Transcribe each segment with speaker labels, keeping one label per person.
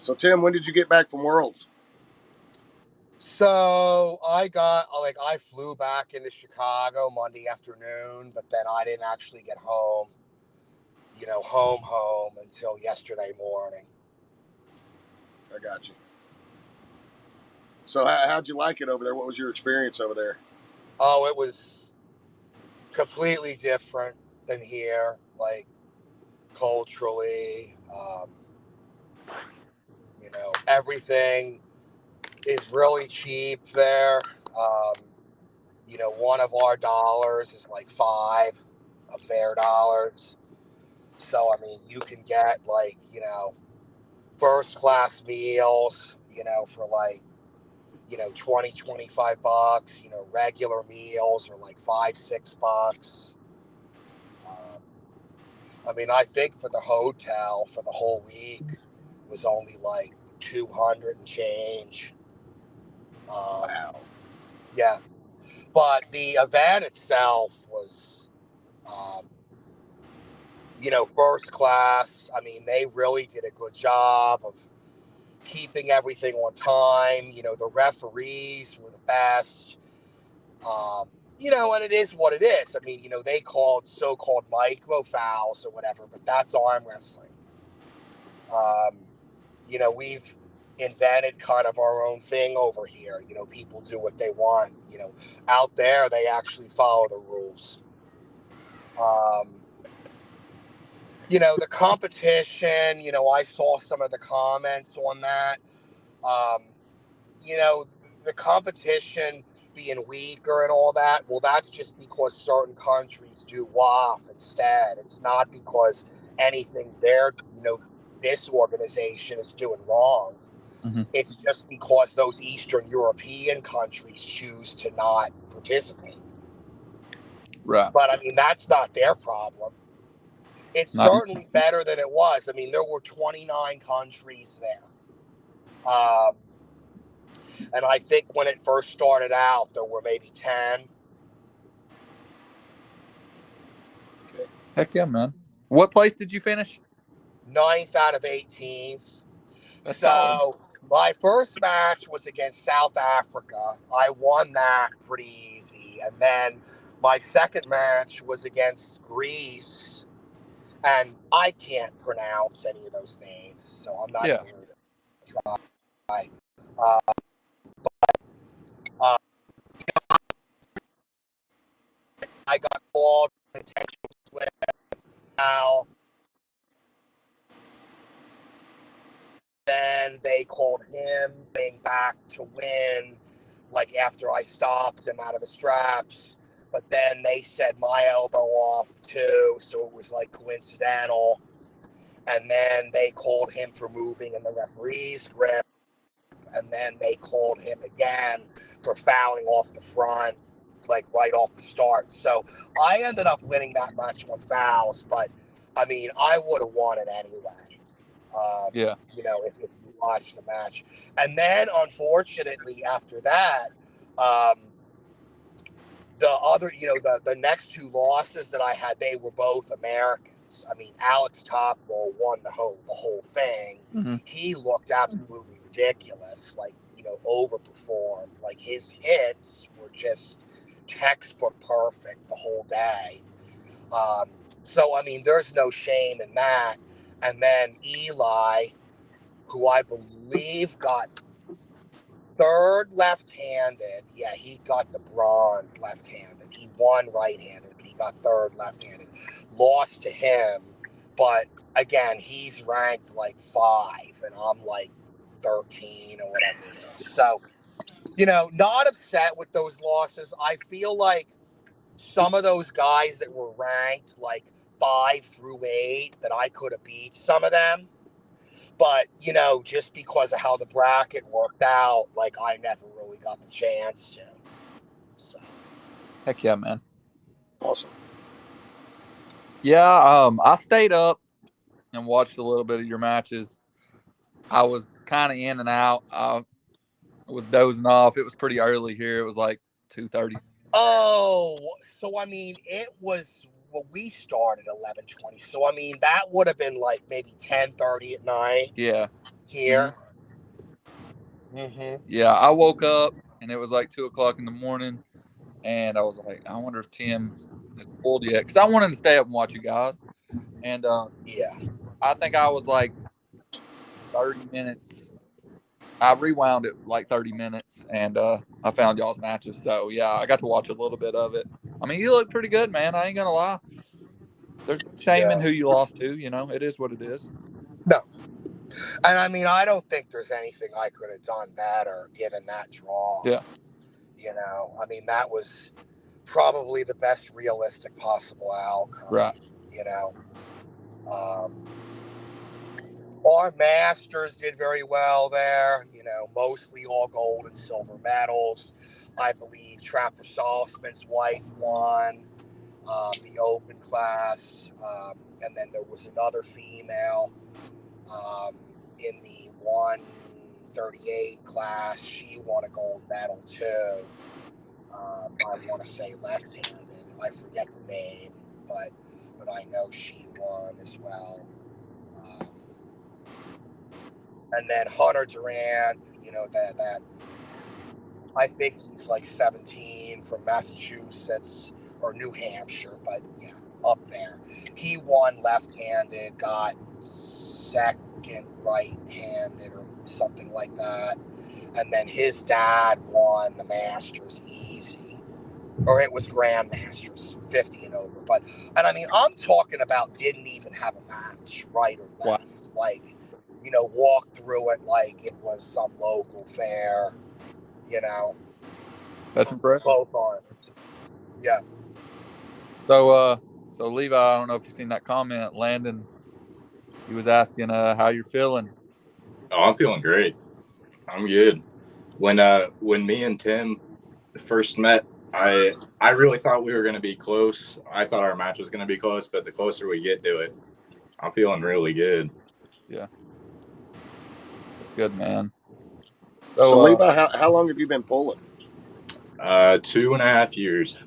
Speaker 1: So, Tim, when did you get back from Worlds?
Speaker 2: So I flew back into Chicago Monday afternoon, but then I didn't actually get home, home until yesterday morning.
Speaker 1: I got you. So, how'd you like it over there? What was your experience over there?
Speaker 2: Oh, it was completely different than here, like culturally. Everything is really cheap there. One of our dollars is like five of their dollars. So, I mean, you can get first class meals, for like, 20, $25. Regular meals are like $5, $6. I mean, I think for the hotel for the whole week was only like 200 and change.
Speaker 1: Wow.
Speaker 2: Yeah. But the event itself was, um, first class. I mean, they really did a good job of keeping everything on time. The referees were the best. And it is what it is. I mean, they called so-called micro fouls or whatever, but that's arm wrestling. We've invented kind of our own thing over here. People do what they want. Out there, they actually follow the rules. The competition, I saw some of the comments on that. Um, the competition being weaker and all that, well, that's just because certain countries do WAF instead. It's not because anything this organization is doing wrong.
Speaker 3: Mm-hmm.
Speaker 2: It's just because those Eastern European countries choose to not participate.
Speaker 3: Right.
Speaker 2: But, I mean, that's not their problem. It's certainly better than it was. I mean, there were 29 countries there. And I think when it first started out, there were maybe 10.
Speaker 3: Heck yeah, man. What place did you finish?
Speaker 2: 9th out of 18th.
Speaker 3: That's
Speaker 2: so
Speaker 3: solid.
Speaker 2: My first match was against South Africa. I won that pretty easy. And then my second match was against Greece. And I can't pronounce any of those names, so I'm not going to try. I got called for intentional slip. Now, then they called him back to win, like after I stopped him out of the straps. But then they said my elbow off too, so it was like coincidental. And then they called him for moving in the referee's grip. And then they called him again for fouling off the front, like right off the start. So I ended up winning that match on fouls, but I mean, I would have won it anyway.
Speaker 3: Yeah.
Speaker 2: If you watch the match. And then, unfortunately, after that, the other, the next two losses that I had, they were both Americans. I mean, Alex Toproll won the whole thing.
Speaker 3: Mm-hmm.
Speaker 2: He looked absolutely ridiculous, like, overperformed. Like, his hits were just textbook perfect the whole day. So, I mean, there's no shame in that. And then Eli, who I believe got third left-handed. Yeah, he got the bronze left-handed. He won right-handed, but he got third left-handed. Lost to him, but again, he's ranked like 5, and I'm like 13 or whatever it is. So, not upset with those losses. I feel like some of those guys that were ranked like 5 through 8 that I could have beat some of them. But, just because of how the bracket worked out, like, I never really got the chance to. So.
Speaker 3: Heck yeah, man.
Speaker 1: Awesome.
Speaker 3: Yeah, I stayed up and watched a little bit of your matches. I was kind of in and out. I was dozing off. It was pretty early here. It was like 2:30.
Speaker 2: Oh, so, I mean, it was, well, we started 11:20. So, I mean, that would have been like maybe 10:30 at night.
Speaker 3: Yeah.
Speaker 2: here. Mm-hmm.
Speaker 3: Yeah, I woke up and it was like 2:00 in the morning, and I was like, I wonder if Tim is pulled yet, because I wanted to stay up and watch you guys. And
Speaker 2: Yeah.
Speaker 3: I think I was like 30 minutes. I rewound it like 30 minutes, and I found y'all's matches. So yeah, I got to watch a little bit of it. I mean, you look pretty good, man. I ain't gonna lie. There's no shame in
Speaker 2: Yeah.
Speaker 3: who you lost to. You know, it is what it is.
Speaker 2: No. And I mean, I don't think there's anything I could have done better given that draw.
Speaker 3: Yeah.
Speaker 2: You know, I mean, that was probably the best realistic possible outcome.
Speaker 3: Right.
Speaker 2: You know, our masters did very well there. You know, mostly all gold and silver medals. I believe Trapper Salzman's wife won the open class, and then there was another female in the 138 class. She won a gold medal too. I want to say left-handed. I forget the name, but I know she won as well. And then Hunter Durant, you know, that I think he's like 17 from Massachusetts or New Hampshire, but yeah, up there. He won left-handed, got second right-handed or something like that. And then his dad won the Masters easy. Or it was Grandmasters, 50 and over. And I mean, I'm talking about didn't even have a match, right or left.
Speaker 3: Wow.
Speaker 2: Like, you know, walked through it like it was some local fair, you know.
Speaker 3: That's impressive.
Speaker 2: Both arms. Yeah.
Speaker 3: So Levi, I don't know if you've seen that comment. Landon, he was asking how you're feeling.
Speaker 4: Oh, I'm feeling great. I'm good. When me and Tim first met, I really thought we were going to be close. I thought our match was going to be close, but the closer we get to it, I'm feeling really good.
Speaker 3: Yeah. That's good, man.
Speaker 1: So Levi, how long have you been pulling?
Speaker 4: 2.5 years.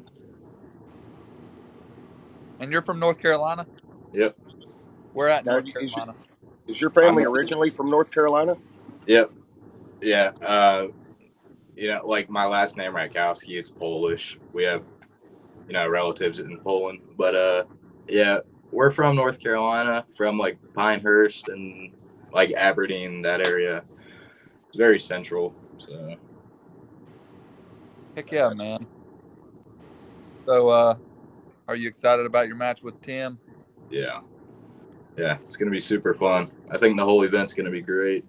Speaker 3: And you're from North Carolina?
Speaker 4: Yep.
Speaker 3: We're at
Speaker 1: Now,
Speaker 3: North Carolina.
Speaker 1: Is your family originally from North Carolina?
Speaker 4: Yep. Yeah. You know, like my last name, Ratkowski, it's Polish. We have, you know, relatives in Poland. But, yeah, we're from North Carolina, from, like, Pinehurst and, like, Aberdeen, that area. It's very central, so.
Speaker 3: Heck yeah, man. So, are you excited about your match with Tim?
Speaker 4: Yeah. Yeah, it's going to be super fun. I think the whole event's going to be great.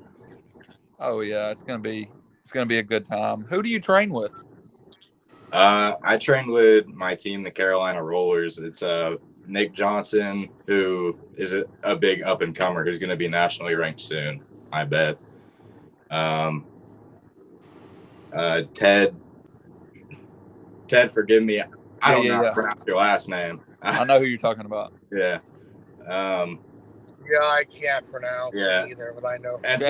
Speaker 3: Oh, yeah, it's going to be a good time. Who do you train with?
Speaker 4: I trained with my team, the Carolina Rollers. It's Nick Johnson, who is a big up-and-comer who's going to be nationally ranked soon, I bet. Ted, forgive me. I don't know how to pronounce your last name.
Speaker 3: I know who you're talking about.
Speaker 4: Yeah.
Speaker 2: Yeah, I can't pronounce it either, but I know.
Speaker 4: And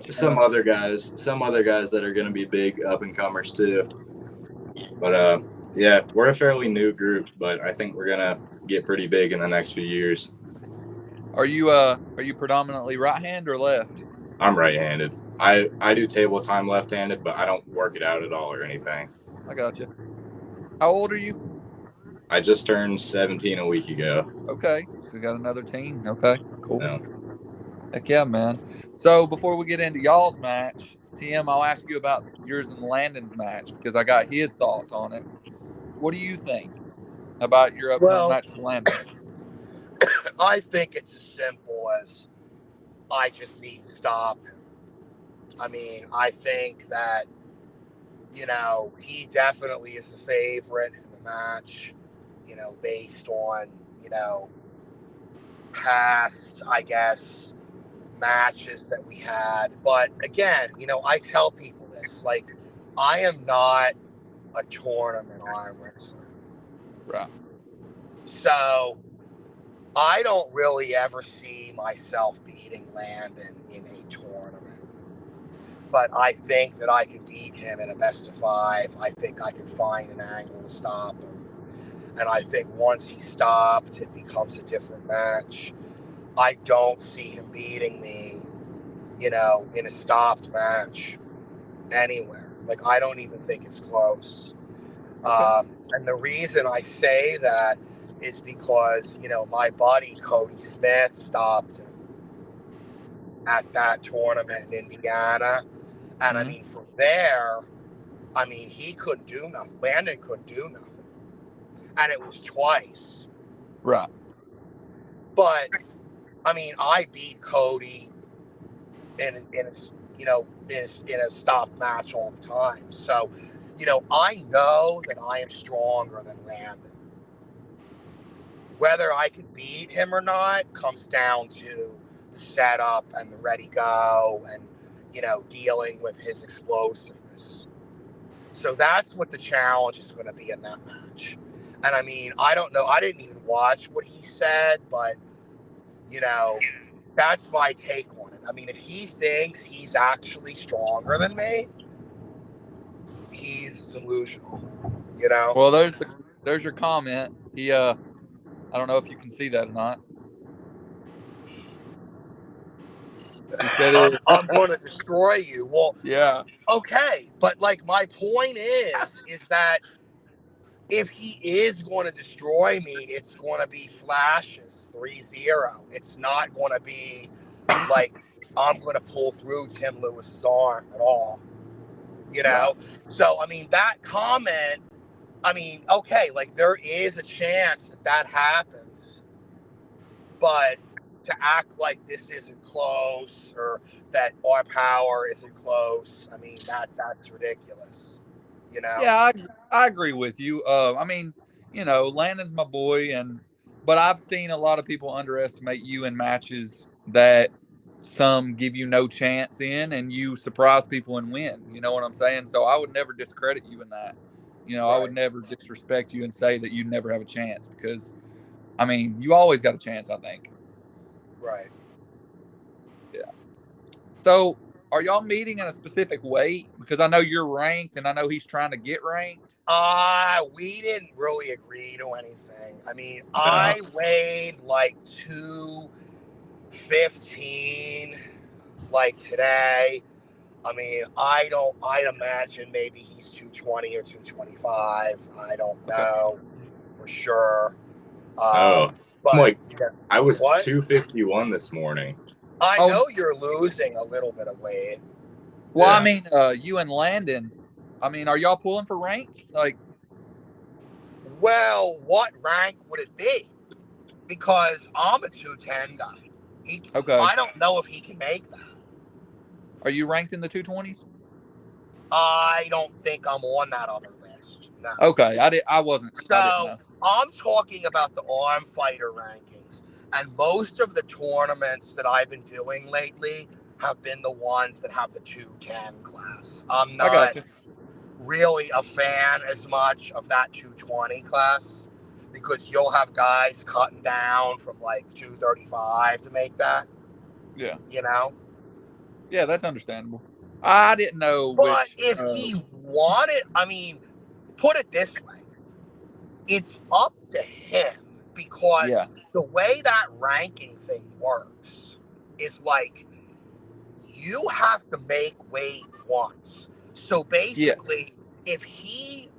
Speaker 4: some other guys that are going to be big up-and-comers too. But, yeah, we're a fairly new group, but I think we're going to get pretty big in the next few years.
Speaker 3: Are you predominantly right hand or left?
Speaker 4: I'm right-handed. I do table time left-handed, but I don't work it out at all or anything.
Speaker 3: I got you. How old are you?
Speaker 4: I just turned 17 a week ago.
Speaker 3: Okay, so we got another teen. Okay, cool.
Speaker 4: Yeah.
Speaker 3: Heck yeah, man. So before we get into y'all's match, Tim, I'll ask you about yours and Landon's match because I got his thoughts on it. What do you think about your upcoming match with Landon?
Speaker 2: I think it's as simple as I just need to stop him. I mean, I think that, you know, he definitely is the favorite in the match, you know, based on, you know, past, I guess, matches that we had. But again, you know, I tell people this, like, I am not a tournament arm wrestler.
Speaker 3: Right.
Speaker 2: So I don't really ever see myself beating Landon in a tournament. But I think that I can beat him in a best of 5. I think I can find an angle to stop him. And I think once he's stopped, it becomes a different match. I don't see him beating me you know, in a stopped match anywhere. Like, I don't even think it's close.
Speaker 3: Okay.
Speaker 2: And the reason I say that is because, you know, my buddy Cody Smith stopped him at that tournament in Indiana. And I
Speaker 3: Mhm.
Speaker 2: mean, from there, I mean, he couldn't do nothing. Landon couldn't do nothing. And it was twice.
Speaker 3: Right.
Speaker 2: But, I mean, I beat Cody in a, you know, in a stopped match all the time. So, you know, I know that I am stronger than Landon. Whether I can beat him or not comes down to the setup and the ready go and, you know, dealing with his explosiveness. So that's what the challenge is going to be in that match. And I mean, I don't know. I didn't even watch what he said, but, you know, that's my take on it. I mean, if he thinks he's actually stronger than me, he's delusional, you know?
Speaker 3: Well, there's your comment. He I don't know if you can see that or not. He said it.
Speaker 2: I'm going to destroy you. Well,
Speaker 3: Yeah.
Speaker 2: okay. But, like, my point is that if he is going to destroy me, it's going to be flashes 3-0. It's not going to be like I'm going to pull through Tim Lewis's arm at all, you
Speaker 3: Right.
Speaker 2: know? So, I mean, that comment, I mean, okay, like there is a chance that that happens, but to act like this isn't close or that our power isn't close, I mean, that's ridiculous, you know?
Speaker 3: Yeah, I agree with you. I mean, you know, Landon's my boy, but I've seen a lot of people underestimate you in matches that some give you no chance in, and you surprise people and win. You know what I'm saying? So I would never discredit you in that. You know, I would
Speaker 2: Right,
Speaker 3: never disrespect you and say that you never have a chance because, I mean, you always got a chance. I think.
Speaker 2: right.
Speaker 3: Yeah. So, are y'all meeting in a specific weight? Because I know you're ranked, and I know he's trying to get ranked.
Speaker 2: We didn't really agree to anything. I mean,
Speaker 4: No.
Speaker 2: I weighed like 215 like today. I mean, I'd imagine maybe he's 220 or 225. I don't
Speaker 3: Okay.
Speaker 2: know for sure.
Speaker 4: Oh, I'm
Speaker 2: But
Speaker 4: like, I was
Speaker 2: what?
Speaker 4: 251 this morning.
Speaker 2: I
Speaker 3: Oh,
Speaker 2: know you're losing a little bit of weight.
Speaker 3: well, I
Speaker 4: Yeah.
Speaker 3: mean, you and Landon, I mean, are y'all pulling for rank? Like,
Speaker 2: Well, what rank would it be? Because I'm a 210 guy.
Speaker 3: okay.
Speaker 2: I don't know if he can make that.
Speaker 3: Are you ranked in the 220s?
Speaker 2: I don't think I'm on that other list. No.
Speaker 3: Okay. I didn't
Speaker 2: So
Speaker 3: know.
Speaker 2: I'm talking about the arm fighter rankings. And most of the tournaments that I've been doing lately have been the ones that have the 210 class. I'm
Speaker 3: I got
Speaker 2: not
Speaker 3: you.
Speaker 2: really a fan as much of that 220 class because you'll have guys cutting down from like 235 to make that,
Speaker 3: Yeah.
Speaker 2: you know?
Speaker 3: Yeah, that's understandable. I didn't know
Speaker 2: But
Speaker 3: which,
Speaker 2: if he wanted, I mean, put it this way, it's up to him
Speaker 3: yeah.
Speaker 2: because the way that ranking thing works is like you have to make weight once. So
Speaker 3: Yes.
Speaker 2: basically, if he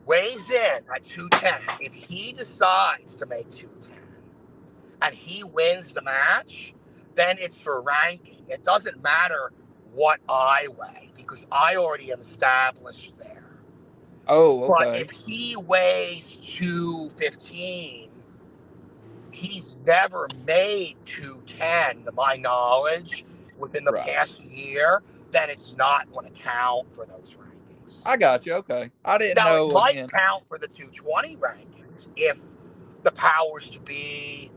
Speaker 2: weighs in at 210, if he decides to make 210 and he wins the match, then it's for ranking. It doesn't matter what I weigh because I already am established there.
Speaker 3: Oh,
Speaker 2: But
Speaker 3: okay.
Speaker 2: if he weighs 215, he's never made 210, to my knowledge, within the
Speaker 3: Right.
Speaker 2: past year, then it's not going to count for those rankings.
Speaker 3: I got you. Okay. I didn't
Speaker 2: Now, it
Speaker 3: know
Speaker 2: might
Speaker 3: again.
Speaker 2: count for the 220 rankings if the powers to be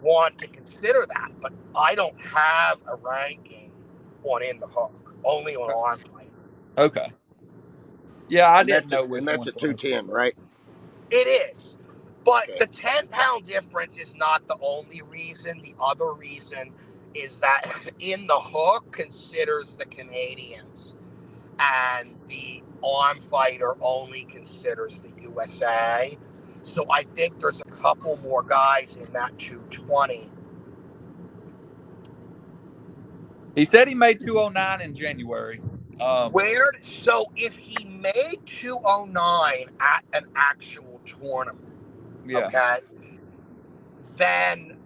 Speaker 2: want to consider that, but I don't have a ranking on In the Hook, only on Arm Fighter.
Speaker 3: Okay. Yeah, I
Speaker 1: And
Speaker 3: didn't
Speaker 1: that's
Speaker 3: know which
Speaker 1: at
Speaker 3: one it was.
Speaker 1: 210, right?
Speaker 2: It is. But
Speaker 1: Okay.
Speaker 2: the 10-pound difference is not the only reason. The other reason is that In the Hook considers the Canadians and the Arm Fighter only considers the USA. So I think there's a couple more guys in that 220
Speaker 3: He said he made 209 in January.
Speaker 2: So if he made 209 at an actual tournament,
Speaker 3: Yeah.
Speaker 2: okay, then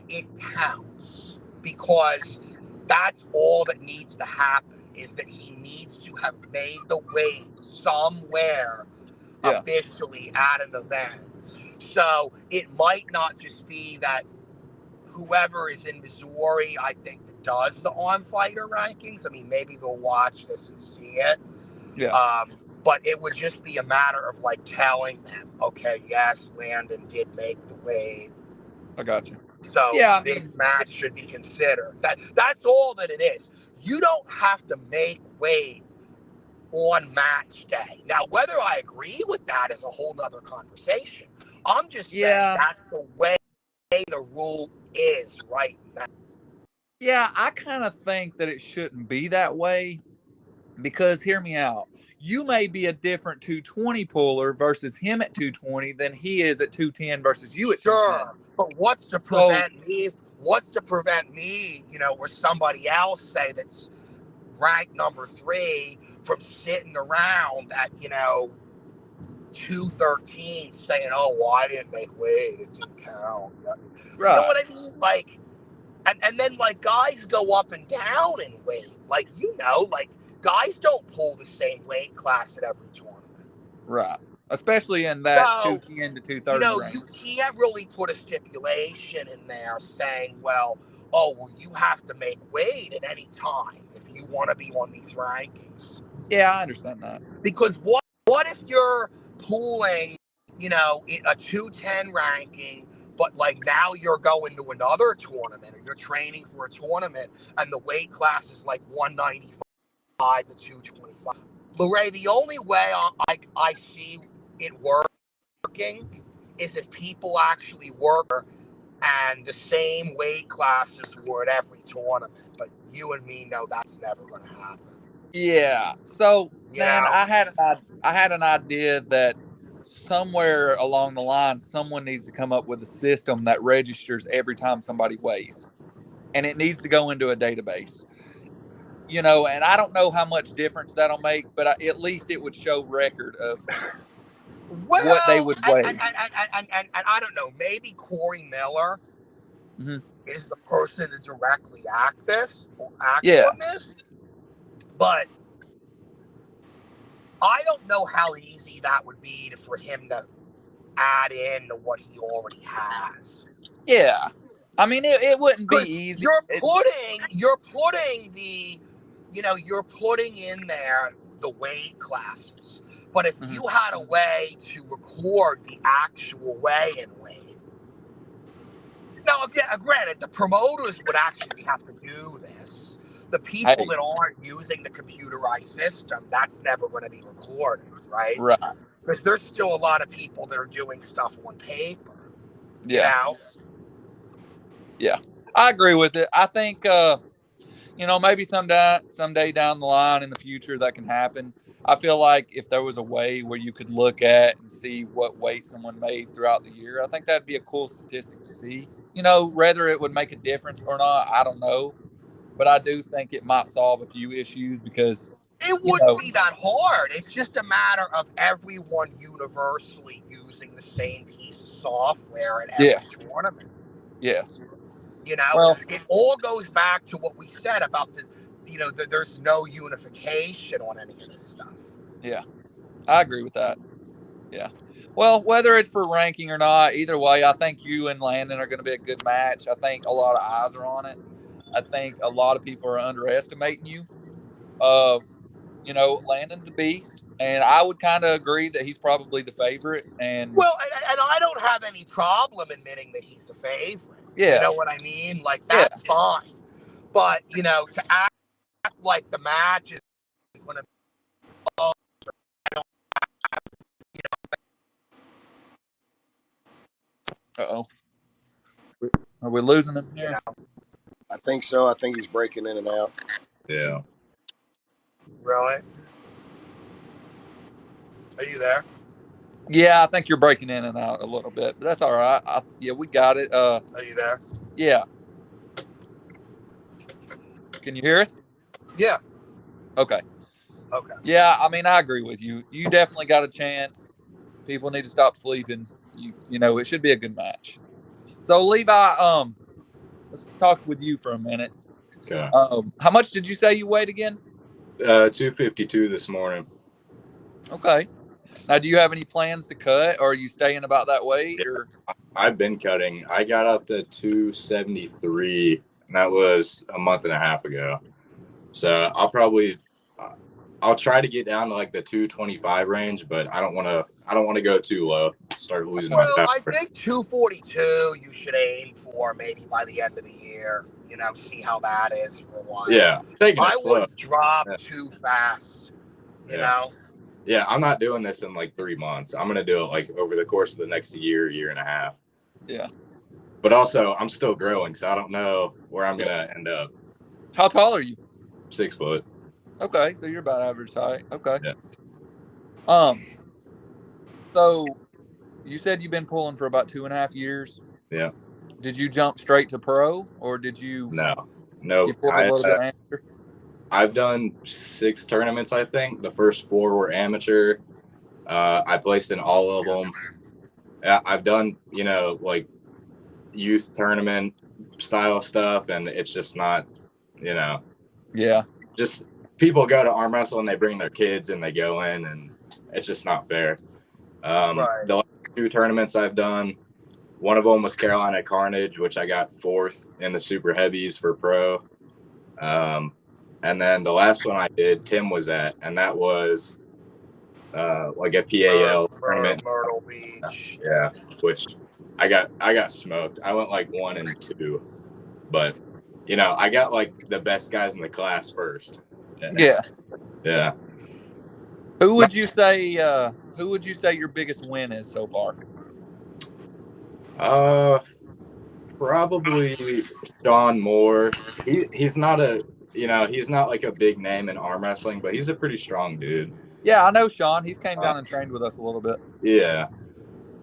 Speaker 2: it counts, because that's all that needs to happen, is that he needs to have made the weight somewhere
Speaker 3: Yeah.
Speaker 2: officially at an event. So it might not just be that whoever is in Missouri, I think, that does the on fighter rankings. I mean, maybe they'll watch this and see it.
Speaker 3: Yeah.
Speaker 2: But it would just be a matter of like telling them, okay, yes, Landon did make the weight,
Speaker 3: I got you.
Speaker 2: so
Speaker 3: Yeah, I
Speaker 2: this
Speaker 3: mean,
Speaker 2: match should be considered. That's all that it is. You don't have to make weight on match day. Now, whether I agree with that is a whole nother conversation. I'm just saying
Speaker 3: yeah.
Speaker 2: that's the way the rule is right now.
Speaker 3: Yeah, I kind of think that it shouldn't be that way, because hear me out. You may be a different 220 puller versus him at 220 than he is at 210 versus you at 210.
Speaker 2: Sure, but what's to
Speaker 3: So,
Speaker 2: prevent me? What's to prevent me, or somebody else, say, that's ranked number 3, from sitting around at 213 saying, "Oh, well, I didn't make weight; it didn't count." You know
Speaker 3: right.
Speaker 2: what I mean? Like, and then like guys go up and down in weight. Like, guys don't pull the same weight class at every tournament.
Speaker 3: Right. Especially in that
Speaker 2: So
Speaker 3: 210 to 230 range.
Speaker 2: you can't really put a stipulation in there saying, well, oh, well, you have to make weight at any time if you want to be on these rankings.
Speaker 3: Yeah, I understand that.
Speaker 2: Because what if you're pulling, a 210 ranking, but like now you're going to another tournament, or you're training for a tournament, and the weight class is like 195 to 225. Lorray, the only way I see it working is if people actually work and the same weight classes were at every tournament. But you and me know that's never going to happen.
Speaker 3: Yeah. So, man, I had an idea that somewhere along the line, someone needs to come up with a system that registers every time somebody weighs, and it needs to go into a database. And I don't know how much difference that'll make, but at least it would show record of what they
Speaker 2: Well,
Speaker 3: would
Speaker 2: and,
Speaker 3: weigh.
Speaker 2: and I don't know, maybe Corey Miller
Speaker 3: Mm-hmm.
Speaker 2: is the person to directly act
Speaker 3: Yeah.
Speaker 2: on this, but I don't know how easy that would be for him to add in to what he already has.
Speaker 3: Yeah. I mean, it wouldn't be easy.
Speaker 2: You're putting in there the weight classes. But if you had a way to record the actual weigh-in weight, now again, granted, the promoters would actually have to do this. The people that aren't using the computerized system, that's never going to be recorded, right?
Speaker 3: Right.
Speaker 2: Because there's still a lot of people that are doing stuff on paper.
Speaker 3: Yeah. Yeah. I agree with it. I think maybe someday down the line in the future that can happen. I feel like if there was a way where you could look at and see what weight someone made throughout the year, I think that'd be a cool statistic to see. Whether it would make a difference or not, I don't know. But I do think it might solve a few issues, because
Speaker 2: it wouldn't be that hard. It's just a matter of everyone universally using the same piece of software at every tournament.
Speaker 3: Yes.
Speaker 2: It all goes back to what we said about there's no unification on any of this stuff.
Speaker 3: Yeah, I agree with that. Yeah. Well, whether it's for ranking or not, either way, I think you and Landon are going to be a good match. I think a lot of eyes are on it. I think a lot of people are underestimating you. Landon's a beast, and I would kind of agree that he's probably the favorite. And
Speaker 2: I don't have any problem admitting that he's a favorite.
Speaker 3: Yeah.
Speaker 2: You know what I mean? Like, that's fine. But, to act like the match is going to be, I don't have,
Speaker 3: Uh-oh. Are we losing him here?
Speaker 1: I think so. I think he's breaking in and out.
Speaker 4: Yeah.
Speaker 2: Really? Are you there?
Speaker 3: Yeah, I think you're breaking in and out a little bit, but that's all right. We got it.
Speaker 2: Are you there?
Speaker 3: Yeah. Can you hear us?
Speaker 2: Yeah.
Speaker 3: Okay.
Speaker 2: Okay.
Speaker 3: Yeah, I mean, I agree with you. You definitely got a chance. People need to stop sleeping. You know, it should be a good match. So Levi, let's talk with you for a minute.
Speaker 4: Okay.
Speaker 3: How much did you say you weighed again?
Speaker 4: 252 this morning.
Speaker 3: Okay. Now, do you have any plans to cut, or are you staying about that weight?
Speaker 4: Yeah,
Speaker 3: Or
Speaker 4: I've been cutting. I got up to 273, and that was a month and a half ago. So I'll try to get down to like the 225 range, but I don't want to go too low. Start losing my
Speaker 2: Well,
Speaker 4: power.
Speaker 2: I think 242 you should aim for maybe by the end of the year. You know, see how that is for a while.
Speaker 4: Yeah, taking it
Speaker 2: I
Speaker 4: slow.
Speaker 2: wouldn't drop
Speaker 4: Yeah.
Speaker 2: too fast. You know.
Speaker 4: Yeah, I'm not doing this in like 3 months. I'm gonna do it like over the course of the next year and a half.
Speaker 3: yeah.
Speaker 4: But also, I'm still growing, so I don't know where I'm gonna end up.
Speaker 3: How tall are you?
Speaker 4: 6 foot.
Speaker 3: Okay, so you're about average height. Okay.
Speaker 4: Yeah.
Speaker 3: So you said you've been pulling for about 2.5 years.
Speaker 4: Yeah.
Speaker 3: Did you jump straight to pro, or did you
Speaker 4: No.
Speaker 3: pull a little bit amateur?
Speaker 4: I've done 6 tournaments. I think the first 4 were amateur. I placed in all of them. I've done like youth tournament style stuff, and it's just not
Speaker 3: Yeah.
Speaker 4: just people go to arm wrestle and they bring their kids and they go in, and it's just not fair.
Speaker 2: Right.
Speaker 4: The last 2 tournaments I've done, one of them was Carolina Carnage, which I got 4th in the super heavies for pro. And then the last one I did, Tim was at, and that was like a PAL tournament.
Speaker 2: Myrtle Beach.
Speaker 4: Yeah, which I got smoked. I went like 1 and 2, but I got like the best guys in the class first.
Speaker 3: Yeah.
Speaker 4: Yeah.
Speaker 3: Who would you say your biggest win is so far?
Speaker 4: Probably Sean Moore. He's not like a big name in arm wrestling, but he's a pretty strong dude.
Speaker 3: Yeah, I know Sean. He's came down and trained with us a little bit.
Speaker 4: Yeah.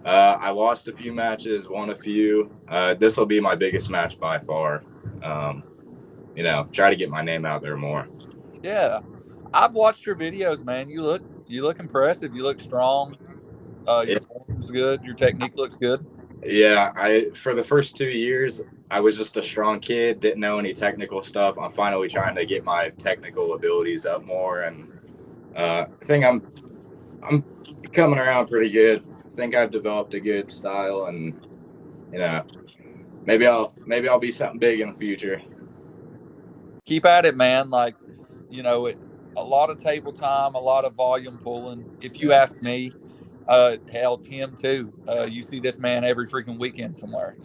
Speaker 4: I lost a few matches, won a few. This will be my biggest match by far. Try to get my name out there more.
Speaker 3: Yeah. I've watched your videos, man. You look impressive. You look strong. Your form's good. Your technique looks good.
Speaker 4: Yeah, for the first 2 years, I was just a strong kid, didn't know any technical stuff. I'm finally trying to get my technical abilities up more, and I think I'm coming around pretty good. I think I've developed a good style, and maybe I'll be something big in the future.
Speaker 3: Keep at it, man. Like, a lot of table time, a lot of volume pulling. If you ask me, hell, Tim too. You see this man every freaking weekend somewhere.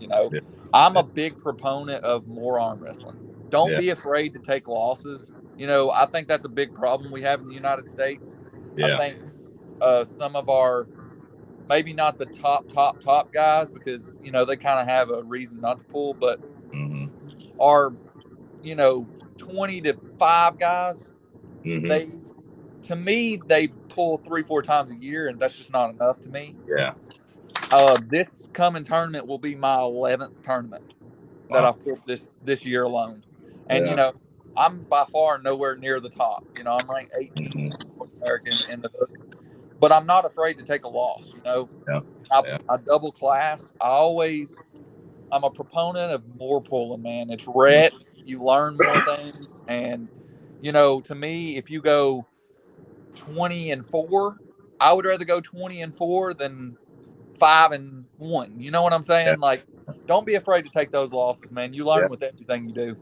Speaker 3: I'm a big proponent of more arm wrestling. Don't be afraid to take losses. I think that's a big problem we have in the United States.
Speaker 4: Yeah.
Speaker 3: I think some of our, maybe not the top guys, because they kind of have a reason not to pull, but our 20 to 5 guys, to me they pull 3-4 times a year, and that's just not enough to me.
Speaker 4: Yeah.
Speaker 3: This coming tournament will be my 11th tournament that I've pulled this year alone, and I'm by far nowhere near the top. I'm ranked 18th American in the hook, but I'm not afraid to take a loss. I double class. I'm a proponent of more pulling, man. It's reps. You learn more things. And, to me, if you go 20-4, I would rather go 20-4 than 5-1. You know what I'm saying?
Speaker 4: Yeah.
Speaker 3: Like, don't be afraid to take those losses, man. You learn with everything you do.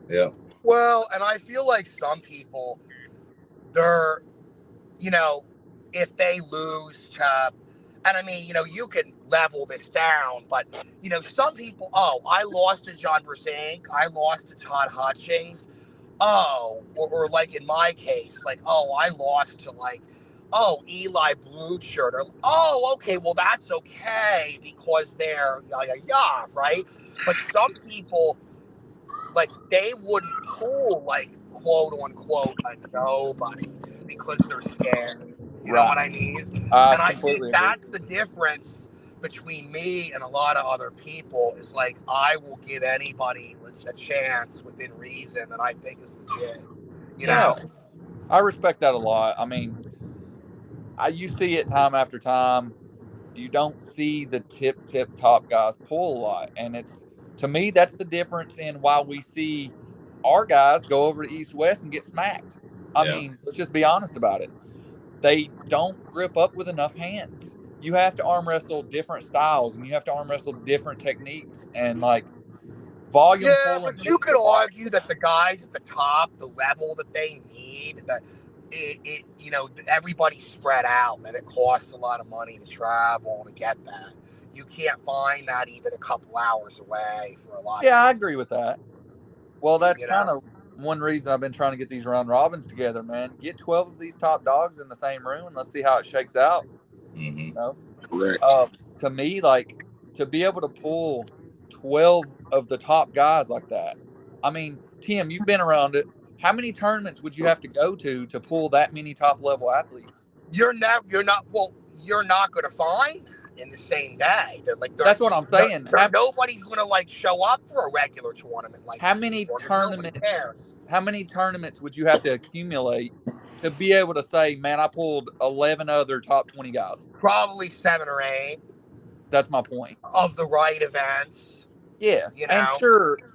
Speaker 4: Yeah.
Speaker 2: Well, and I feel like some people, they're, if they lose to, and I mean, you can level this down, but, some people, I lost to John Brasink, I lost to Todd Hutchings, or like in my case, like, I lost to Eli Blutshirt, or, okay, well, that's okay, because they're, right? But some people, like, they wouldn't pull, like, quote unquote, a nobody because they're scared. You know what I mean? And I think that's the difference between me and a lot of other people is like, I will give anybody a chance within reason that I think is legit. You know?
Speaker 3: I respect that a lot. I mean, you see it time after time. You don't see the tip top guys pull a lot, and it's, to me, that's the difference in why we see our guys go over to East West and get smacked. I mean, let's just be honest about it. They don't grip up with enough hands. You have to arm wrestle different styles, and you have to arm wrestle different techniques, and like volume
Speaker 2: Yeah,
Speaker 3: pulling
Speaker 2: but you
Speaker 3: takes
Speaker 2: could
Speaker 3: a lot.
Speaker 2: argue that the guys at the top, the level that they need, that you know, everybody's spread out, and it costs a lot of money to travel to get that. You can't find that even a couple hours away for a lot
Speaker 3: Yeah,
Speaker 2: of
Speaker 3: I
Speaker 2: these,
Speaker 3: agree with that. Well, that's
Speaker 2: you
Speaker 3: kind
Speaker 2: know.
Speaker 3: of one reason I've been trying to get these round robins together, man. Get 12 of these top dogs in the same room and let's see how it shakes out. You know?
Speaker 1: Correct.
Speaker 3: To me, like, to be able to pull 12 of the top guys like that. I mean, Tim, you've been around it. How many tournaments would you have to go to pull that many top level athletes?
Speaker 2: You're not going to find in the same day.
Speaker 3: That's what I'm saying.
Speaker 2: Nobody's going to like show up for a regular tournament like
Speaker 3: How
Speaker 2: that
Speaker 3: many
Speaker 2: anymore, 'cause nobody
Speaker 3: tournaments?
Speaker 2: cares.
Speaker 3: How many tournaments would you have to accumulate to be able to say, man, I pulled 11 other top 20 guys?
Speaker 2: Probably 7 or 8
Speaker 3: That's my point.
Speaker 2: of the right events,
Speaker 3: Yes,
Speaker 2: you know.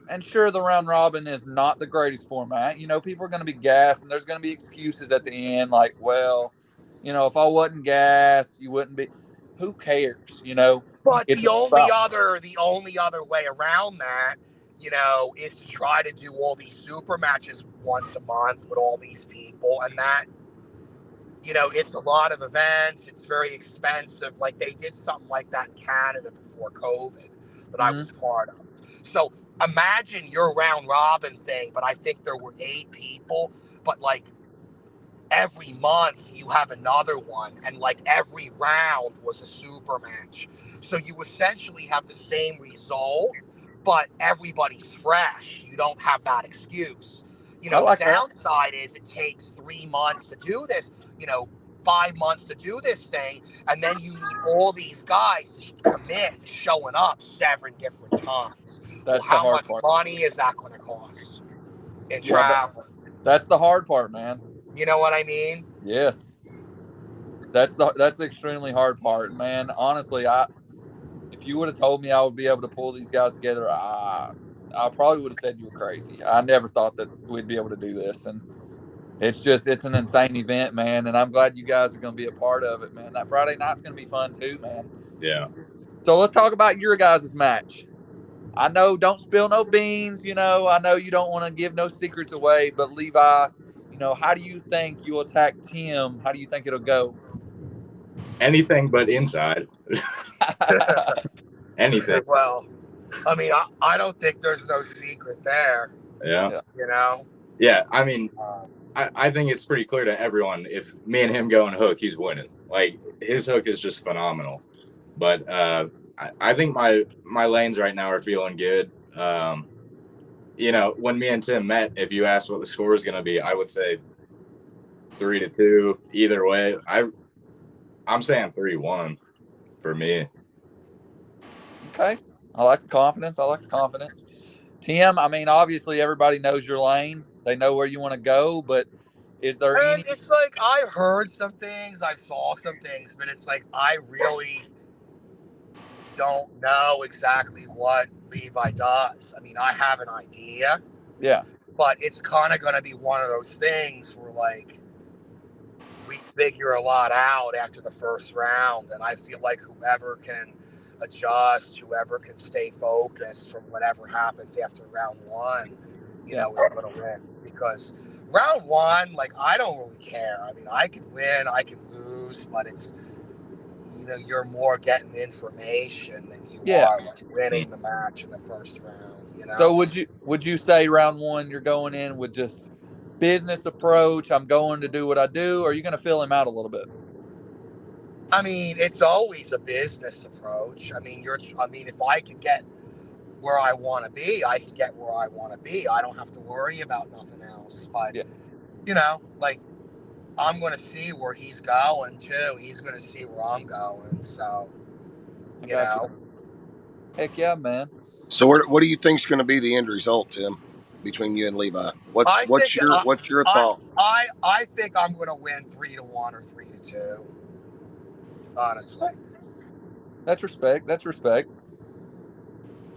Speaker 3: and sure, the round robin is not the greatest format. You know, people are going to be gassed, and there's going to be excuses at the end, like, well, you know, if I wasn't gassed, you wouldn't be. Who cares? You know,
Speaker 2: But
Speaker 3: it's
Speaker 2: the only
Speaker 3: about.
Speaker 2: other way around that, you know, is to try to do all these super matches once a month with all these people, and that, you know, it's a lot of events. It's very expensive. Like they did something like that in Canada before COVID that I was part of. So imagine your round robin thing, but I think there were 8 people, but like every month you have another one, and like every round was a super match. So you essentially have the same result, but everybody's fresh. You don't have that excuse. You
Speaker 3: I
Speaker 2: know, the
Speaker 3: like that.
Speaker 2: downside is it takes 3 months to do this, you know, 5 months to do this thing, and then you need all these guys to commit to showing up 7 different times. Well,
Speaker 3: That's the
Speaker 2: how
Speaker 3: hard
Speaker 2: much
Speaker 3: part.
Speaker 2: money is that going to cost in
Speaker 3: Yeah,
Speaker 2: travel?
Speaker 3: that's the hard part, man.
Speaker 2: You know what I mean?
Speaker 3: Yes, that's the extremely hard part, man. Honestly, if you would have told me I would be able to pull these guys together, I probably would have said you were crazy. I never thought that we'd be able to do this, and it's an insane event, man. And I'm glad you guys are going to be a part of it, man. That Friday night's going to be fun too, man.
Speaker 4: Yeah.
Speaker 3: So let's talk about your guys' match. I know, don't spill no beans. You know, I know you don't want to give no secrets away, but Levi, you know, how do you think you'll attack Tim? How do you think it'll go?
Speaker 4: Anything but inside. Anything.
Speaker 2: Well, I mean, I don't think there's no secret there.
Speaker 4: Yeah.
Speaker 2: You know?
Speaker 4: Yeah. I mean, I think it's pretty clear to everyone if me and him go on hook, he's winning. Like his hook is just phenomenal. But I think my lanes right now are feeling good. You know, when me and Tim met, if you asked what the score is going to be, I would say 3-2. Either way, I'm saying 3-1 for me.
Speaker 3: Okay. I like the confidence. Tim, I mean, obviously everybody knows your lane. They know where you want to go, but is there
Speaker 2: And
Speaker 3: any?
Speaker 2: it's like, I heard some things, I saw some things, but it's like, I really don't know exactly what Levi does. I mean, I have an idea.
Speaker 3: Yeah.
Speaker 2: But it's kind of going to be one of those things where, like, we figure a lot out after the first round. And I feel like whoever can adjust, whoever can stay focused from whatever happens after round 1, you know, is going to win. Because round 1, like, I don't really care. I mean, I can win, I can lose, but it's, you know, you're more getting information than you are like winning the match in the first round. You know?
Speaker 3: So would you say round 1 you're going in with just business approach? I'm going to do what I do. Or are you going to fill him out a little bit?
Speaker 2: I mean, it's always a business approach. I mean, if I could get where I want to be, I can get where I want to be. I don't have to worry about nothing else. But you know, like, I'm going to see where he's going too. He's going to see where I'm going. So,
Speaker 3: I
Speaker 2: You
Speaker 3: got
Speaker 2: know.
Speaker 3: you. Heck yeah, man.
Speaker 1: So what do you think's going to be the end result, Tim, between you and Levi? What's your thought?
Speaker 2: I think I'm going to win 3-1 or 3-2. Honestly.
Speaker 3: That's respect. That's respect.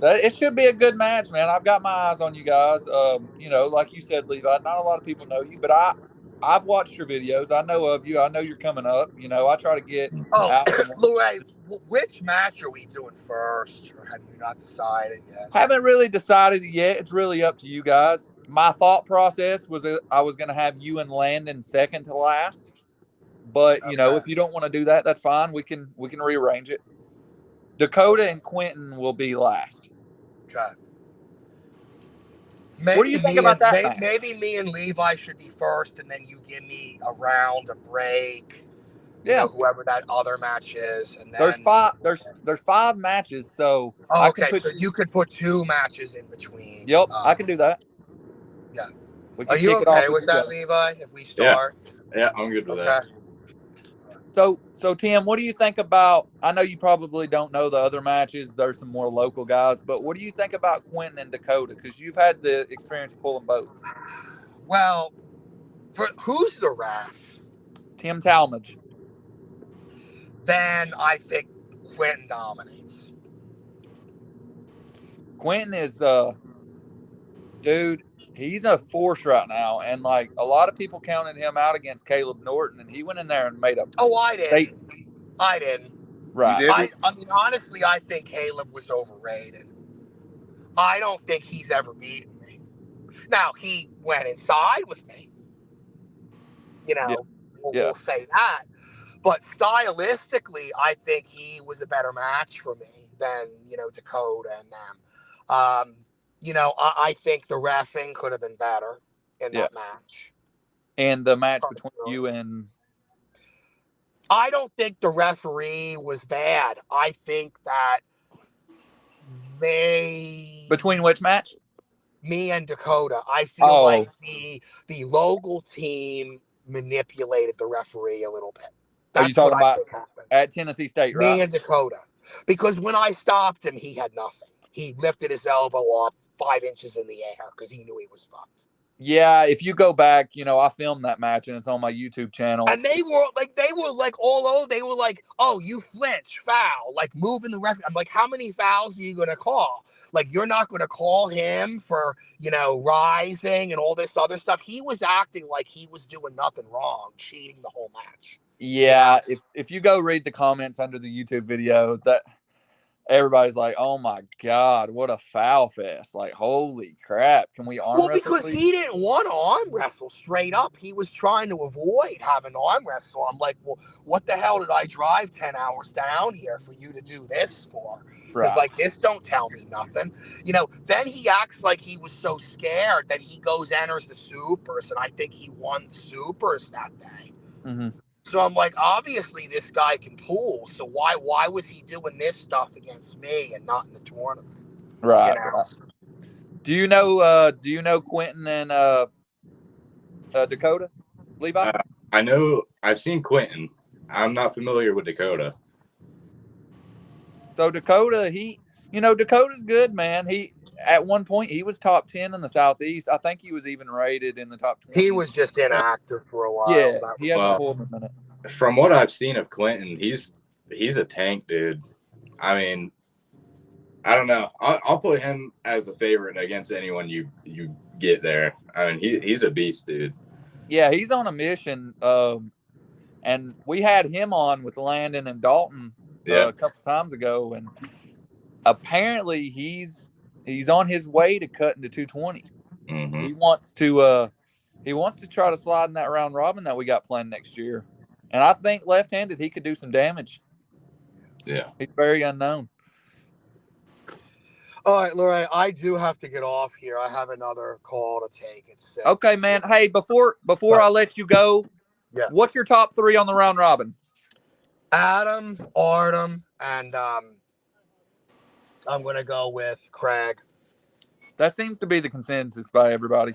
Speaker 3: It should be a good match, man. I've got my eyes on you guys. You know, like you said, Levi, not a lot of people know you, but I've watched your videos. I know of you. I know you're coming up. You know, I try to get
Speaker 2: Oh,
Speaker 3: out and
Speaker 2: Louis, which match are we doing first? Or have you not decided yet?
Speaker 3: haven't really decided yet. It's really up to you guys. My thought process was that I was going to have you and Landon second to last, but you know,
Speaker 2: Okay.
Speaker 3: if you don't want to do that, that's fine. We can rearrange it. Dakota and Quentin will be last.
Speaker 2: Okay.
Speaker 3: What do you think about that match?
Speaker 2: Maybe me and Levi should be first, and then you give me a round, a break. You
Speaker 3: Yeah.
Speaker 2: know, whoever that other match is, and
Speaker 3: There's
Speaker 2: then
Speaker 3: five. There's 5 matches, so
Speaker 2: Oh,
Speaker 3: I can
Speaker 2: okay.
Speaker 3: put.
Speaker 2: So you could put 2 matches in between.
Speaker 3: Yep, I can do that.
Speaker 2: Yeah.
Speaker 3: We
Speaker 2: Are
Speaker 3: can
Speaker 2: you
Speaker 3: kick it off
Speaker 2: okay
Speaker 3: with
Speaker 2: with
Speaker 3: you
Speaker 2: that,
Speaker 3: guys.
Speaker 2: Levi? If we
Speaker 4: Yeah.
Speaker 2: start?
Speaker 4: Yeah, I'm good with
Speaker 2: Okay.
Speaker 4: that.
Speaker 3: So Tim, what do you think about? I know you probably don't know the other matches. There's some more local guys, but what do you think about Quentin and Dakota? Because you've had the experience pulling both.
Speaker 2: Well, who's the ref?
Speaker 3: Tim Talmadge.
Speaker 2: Then I think Quentin dominates.
Speaker 3: Quentin is dude. He's a force right now, and like a lot of people counted him out against Caleb Norton, and he went in there and made a
Speaker 2: Oh, I didn't.
Speaker 3: statement.
Speaker 2: I didn't.
Speaker 1: You
Speaker 3: Right.
Speaker 1: didn't?
Speaker 2: I mean, honestly, I think Caleb was overrated. I don't think he's ever beaten me. Now, he went inside with me. You
Speaker 3: Yeah.
Speaker 2: know,
Speaker 3: Yeah.
Speaker 2: we'll say that. But stylistically, I think he was a better match for me than, you know, Dakota and them. You know, I think the reffing could have been better in
Speaker 3: Yeah.
Speaker 2: that match.
Speaker 3: And the match between you and
Speaker 2: I don't think the referee was bad. I think that
Speaker 3: between which match?
Speaker 2: me and Dakota, I feel
Speaker 3: Oh,
Speaker 2: like the local team manipulated the referee a little bit.
Speaker 3: are you
Speaker 2: That's what
Speaker 3: talking
Speaker 2: I
Speaker 3: about
Speaker 2: think happened.
Speaker 3: at Tennessee State, right?
Speaker 2: Me and Dakota. Because when I stopped him, he had nothing. He lifted his elbow up 5 inches in the air because he knew he was fucked.
Speaker 3: Yeah, if you go back, you know, I filmed that match and it's on my YouTube channel.
Speaker 2: And they were like all over. They were like, "Oh, you flinch, foul!" Like moving the referee. I'm like, "How many fouls are you gonna call? Like, you're not gonna call him for, you know, rising and all this other stuff." He was acting like he was doing nothing wrong, cheating the whole match.
Speaker 3: Yeah, if you go read the comments under the YouTube video, that everybody's like, "Oh my god, what a foul fest!" Like, holy crap, can we arm
Speaker 2: Well,
Speaker 3: wrestle,
Speaker 2: because
Speaker 3: please?
Speaker 2: he didn't want to arm wrestle straight up. He was trying to avoid having to arm wrestle. I'm like, well, what the hell did I drive 10 hours down here for you to do this for? Because,
Speaker 3: Right.
Speaker 2: like, this don't tell me nothing. You know, then he acts like he was so scared that he enters the supers, and I think he won the supers that day.
Speaker 3: Mm-hmm.
Speaker 2: So I'm like, obviously this guy can pull. So why was he doing this stuff against me and not in the tournament?
Speaker 3: Right.
Speaker 2: You know?
Speaker 3: Right. Do you know Quentin and Dakota, Levi?
Speaker 4: I know I've seen Quentin. I'm not familiar with Dakota.
Speaker 3: So Dakota, Dakota's good, man. He at one point he was top 10 in the Southeast. I think he was even rated in the top 20.
Speaker 2: He was just inactive for a while.
Speaker 3: Yeah, he hasn't pulled in a minute.
Speaker 4: From what I've seen of Quentin, he's a tank, dude. I mean, I don't know. I'll put him as the favorite against anyone you get there. I mean, he's a beast, dude.
Speaker 3: Yeah, he's on a mission. And we had him on with Landon and Dalton a couple times ago, and apparently he's on his way to cutting to 220.
Speaker 4: Mm-hmm.
Speaker 3: He wants to try to slide in that round robin that we got planned next year. And I think left-handed he could do some damage.
Speaker 4: Yeah.
Speaker 3: He's very unknown.
Speaker 2: All right, Lorraine, I do have to get off here. I have another call to take. It's 6.
Speaker 3: Okay, man. Hey, before I let you go, what's your top 3 on the round robin?
Speaker 2: Adam, Artem, and I'm gonna go with Craig.
Speaker 3: That seems to be the consensus by everybody.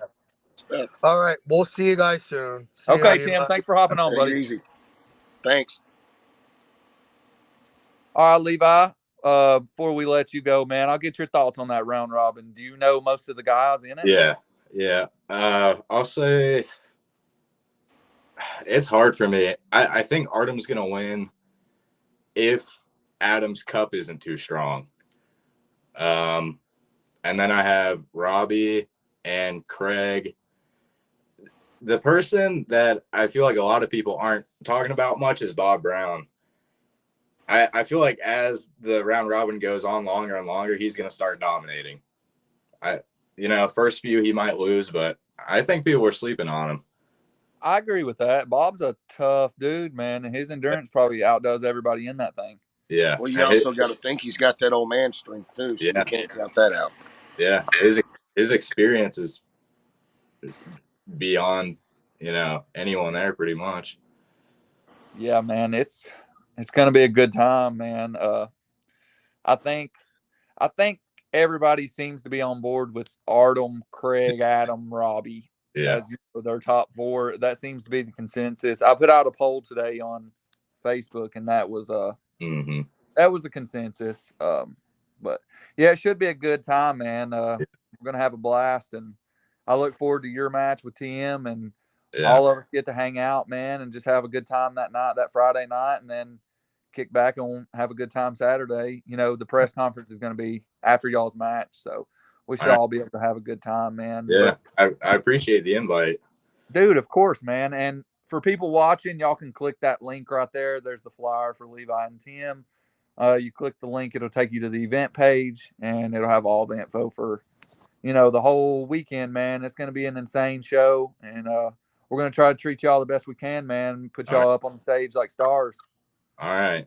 Speaker 2: All right, we'll see you guys soon.
Speaker 3: Okay, Tim. Thanks for hopping on, buddy.
Speaker 1: Easy. Thanks.
Speaker 3: All right, Levi. before we let you go, man, I'll get your thoughts on that round robin. Do you know most of the guys in it?
Speaker 4: Yeah. I'll say it's hard for me. I think Artem's gonna win if Adam's cup isn't too strong. And then I have Robbie and Craig. The person that I feel like a lot of people aren't talking about much is Bob Brown. I feel like as the round robin goes on longer and longer, he's going to start dominating. First few he might lose, but I think people are sleeping on him.
Speaker 3: I agree with that. Bob's a tough dude, man, and his endurance probably outdoes everybody in that thing.
Speaker 4: Yeah.
Speaker 1: Well, you also got to think he's got that old man strength too, so you can't count that out.
Speaker 4: Yeah, his experience is beyond anyone there pretty much.
Speaker 3: Yeah, man, it's gonna be a good time, man. I think everybody seems to be on board with Artem, Craig, Adam, Robbie as their top four. That seems to be the consensus. I put out a poll today on Facebook, and that was that was the consensus. But yeah, it should be a good time, man. We're gonna have a blast, and I look forward to your match with TM, and all of us get to hang out, man, and just have a good time that night, that Friday night, and then kick back and have a good time Saturday. The press conference is going to be after y'all's match, so we should all be able to have a good time, man.
Speaker 4: Yeah, I appreciate the invite.
Speaker 3: Dude, of course, man. And for people watching, y'all can click that link right there. There's the flyer for Levi and Tim. You click the link, it'll take you to the event page, and it'll have all the info for, the whole weekend, man. It's going to be an insane show, and we're going to try to treat y'all the best we can, man. Put y'all up on the stage like stars.
Speaker 4: All right.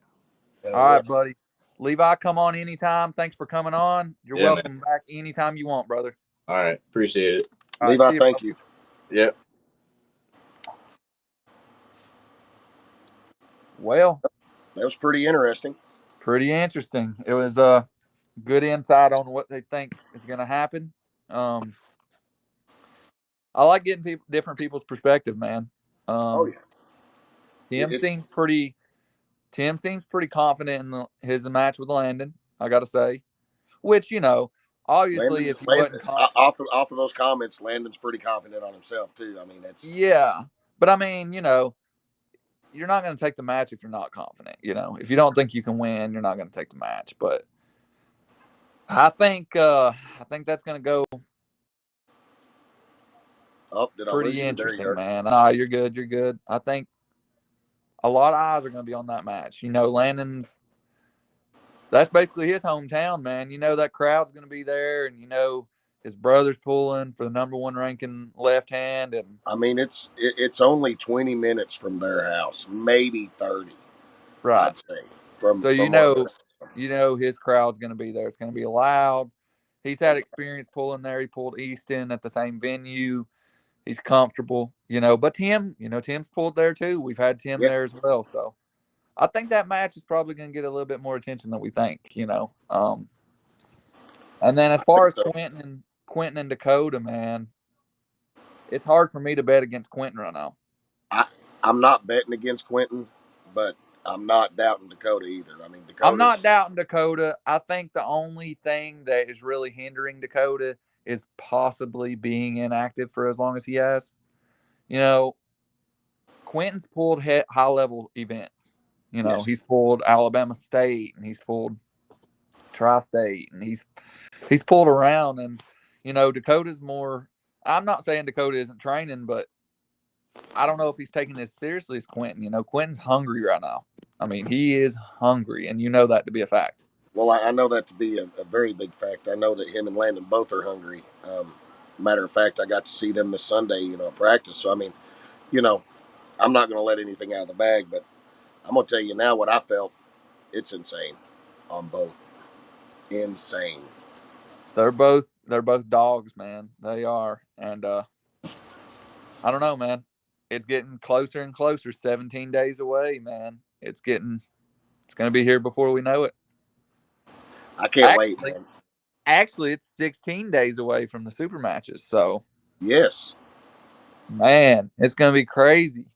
Speaker 3: All right, buddy. Levi, come on anytime. Thanks for coming on. You're welcome back anytime you want, brother.
Speaker 4: All right. Appreciate it.
Speaker 1: Levi, thank you.
Speaker 4: Yep.
Speaker 3: Well,
Speaker 1: that was pretty interesting.
Speaker 3: Pretty interesting. It was good insight on what they think is going to happen. I like getting different people's perspective, man. Tim seems pretty confident in his match with Landon, I got to say. Which, obviously, if he wasn't
Speaker 1: off of those comments, Landon's pretty confident on himself too. I mean, it's
Speaker 3: but I mean, you're not going to take the match if you're not confident. If you don't think you can win, you're not going to take the match. But I think that's going to go pretty interesting, man. You're good. You're good. I think a lot of eyes are going to be on that match. Landon, that's basically his hometown, man. That crowd's going to be there, and his brother's pulling for the number one ranking left hand. And
Speaker 1: I mean, it's only 20 minutes from their house, maybe 30.
Speaker 3: Right.
Speaker 1: I'd say.
Speaker 3: His crowd's going to be there. It's going to be loud. He's had experience pulling there. He pulled Easton at the same venue. He's comfortable, But Tim, Tim's pulled there too. We've had Tim there as well. So I think that match is probably going to get a little bit more attention than we think, And then as far as Quentin and Dakota, man, it's hard for me to bet against Quentin right now.
Speaker 1: I'm not betting against Quentin, but I'm not doubting Dakota either. I mean,
Speaker 3: I'm not doubting Dakota. I think the only thing that is really hindering Dakota is possibly being inactive for as long as he has. Quentin's pulled high-level events. He's pulled Alabama State, and he's pulled Tri-State, and he's pulled around. And, Dakota's more – I'm not saying Dakota isn't training, but I don't know if he's taking this seriously as Quentin. Quentin's hungry right now. I mean, he is hungry, and that to be a fact.
Speaker 1: Well, I know that to be a very big fact. I know that him and Landon both are hungry. Matter of fact, I got to see them this Sunday, practice. So, I mean, I'm not going to let anything out of the bag, but I'm going to tell you now what I felt. It's insane on both. Insane.
Speaker 3: They're both dogs, man. They are. And I don't know, man. It's getting closer and closer. 17 days away, man. It's going to be here before we know it.
Speaker 1: I can't wait, man.
Speaker 3: Actually, it's 16 days away from the super matches. So,
Speaker 1: yes.
Speaker 3: Man, it's going to be crazy.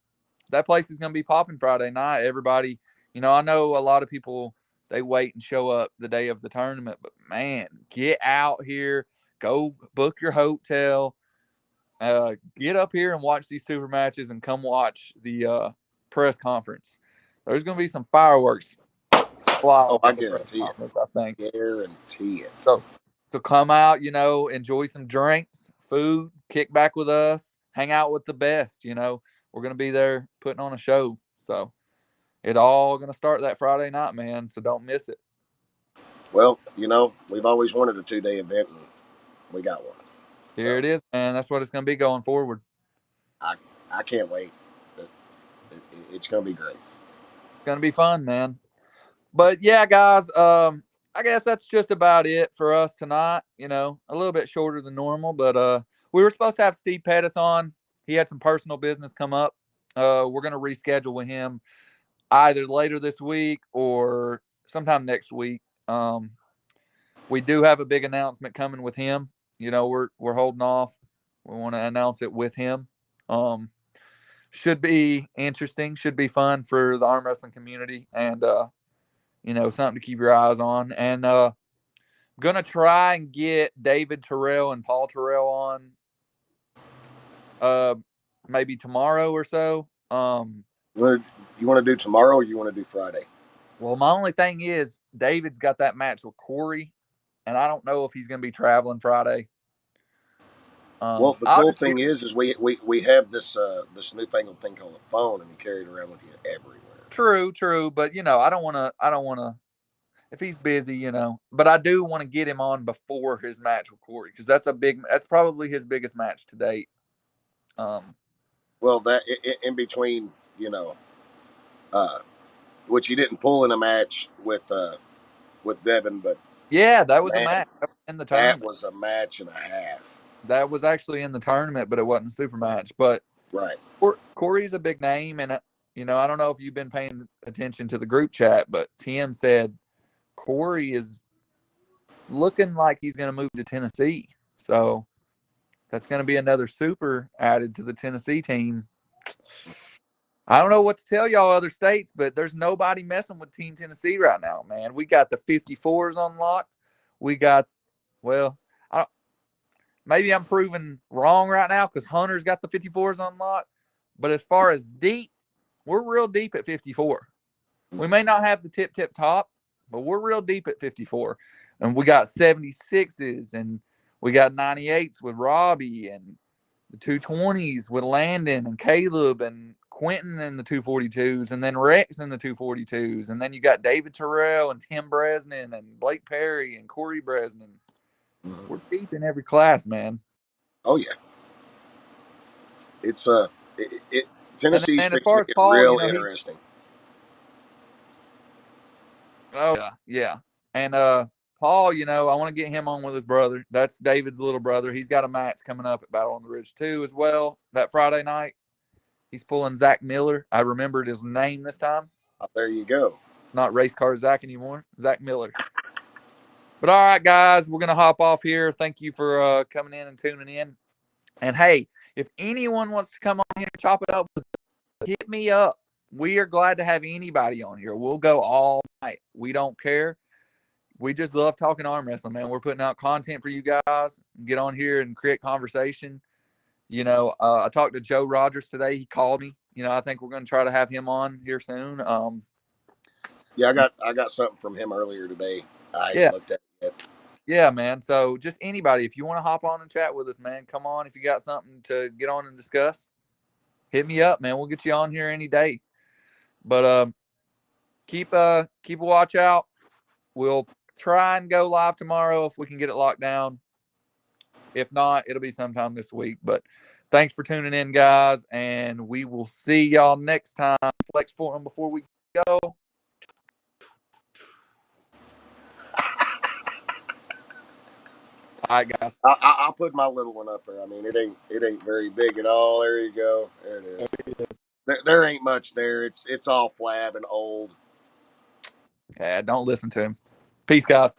Speaker 3: That place is going to be popping Friday night. Everybody, I know a lot of people they wait and show up the day of the tournament. But man, get out here, go book your hotel, get up here and watch these super matches, and come watch the press conference. There's going to be some fireworks fly
Speaker 1: Oh,
Speaker 3: off
Speaker 1: I
Speaker 3: at the press
Speaker 1: guarantee it.
Speaker 3: conference, I think.
Speaker 1: Guarantee it.
Speaker 3: So come out, enjoy some drinks, food, kick back with us, hang out with the best. We're going to be there putting on a show. So it's all going to start that Friday night, man. So don't miss it.
Speaker 1: Well, we've always wanted a 2-day event, and we got one.
Speaker 3: Here it is, man. That's what it's going to be going forward.
Speaker 1: I can't wait. It's going to be great.
Speaker 3: It's going to be fun, man. But yeah, guys, I guess that's just about it for us tonight. A little bit shorter than normal, but we were supposed to have Steve Pettis on. He had some personal business come up. We're going to reschedule with him either later this week or sometime next week. We do have a big announcement coming with him. We're holding off. We want to announce it with him. Should be interesting. Should be fun for the arm wrestling community, and something to keep your eyes on. And gonna try and get David Terrell and Paul Terrell on maybe tomorrow or so.
Speaker 1: You want to do tomorrow, or you want to do Friday?
Speaker 3: Well, my only thing is David's got that match with Corey, and I don't know if he's gonna be traveling Friday.
Speaker 1: Well, the cool thing is we have this newfangled thing called a phone, and you carry it around with you everywhere.
Speaker 3: True, but I don't want to. If he's busy, but I do want to get him on before his match with Corey, because that's probably his biggest match to date.
Speaker 1: Well, that in between, which he didn't pull in a match with Devin, but
Speaker 3: yeah, that was a match in the tournament.
Speaker 1: That was a match and a half.
Speaker 3: That was actually in the tournament, but it wasn't a super match. But
Speaker 1: right,
Speaker 3: Corey's a big name, and I don't know if you've been paying attention to the group chat, but Tim said Corey is looking like he's going to move to Tennessee. So that's going to be another super added to the Tennessee team. I don't know what to tell y'all other states, but there's nobody messing with Team Tennessee right now, man. We got the 54s on lock. We got, maybe I'm proven wrong right now because Hunter's got the 54s on lock. But as far as deep, we're real deep at 54. We may not have the tip top, but we're real deep at 54. And we got 76s, and we got 98s with Robbie, and the 220s with Landon and Caleb and Quentin in the 242s, and then Rex in the 242s. And then you got David Terrell and Tim Bresnan and Blake Perry and Corey Bresnan. Mm-hmm. We're deep in every class, man.
Speaker 1: Oh, yeah. It's Tennessee's
Speaker 3: and as far as Paul,
Speaker 1: real interesting.
Speaker 3: Yeah. And Paul, I want to get him on with his brother. That's David's little brother. He's got a match coming up at Battle on the Ridge too as well that Friday night. He's pulling Zach Miller. I remembered his name this time.
Speaker 1: Oh, there you go.
Speaker 3: Not race car Zach anymore. Zach Miller. But all right, guys, we're going to hop off here. Thank you for coming in and tuning in. And hey, if anyone wants to come on here and chop it up, hit me up. We are glad to have anybody on here. We'll go all night. We don't care. We just love talking arm wrestling, man. We're putting out content for you guys. Get on here and create conversation. I talked to Joe Rogers today. He called me. I think we're going to try to have him on here soon.
Speaker 1: Yeah, I got something from him earlier today. I haven't looked at it yet.
Speaker 3: Yeah, man. So just anybody, if you want to hop on and chat with us, man, come on. If you got something to get on and discuss, hit me up, man. We'll get you on here any day. But keep a watch out. We'll try and go live tomorrow if we can get it locked down. If not, it'll be sometime this week. But thanks for tuning in, guys, and we will see y'all next time. Flex Forum before we go. All right, guys.
Speaker 1: I'll put my little one up there. I mean, it ain't very big at all. There you go. There it is. There ain't much there. It's all flab and old.
Speaker 3: Yeah, don't listen to him. Peace, guys.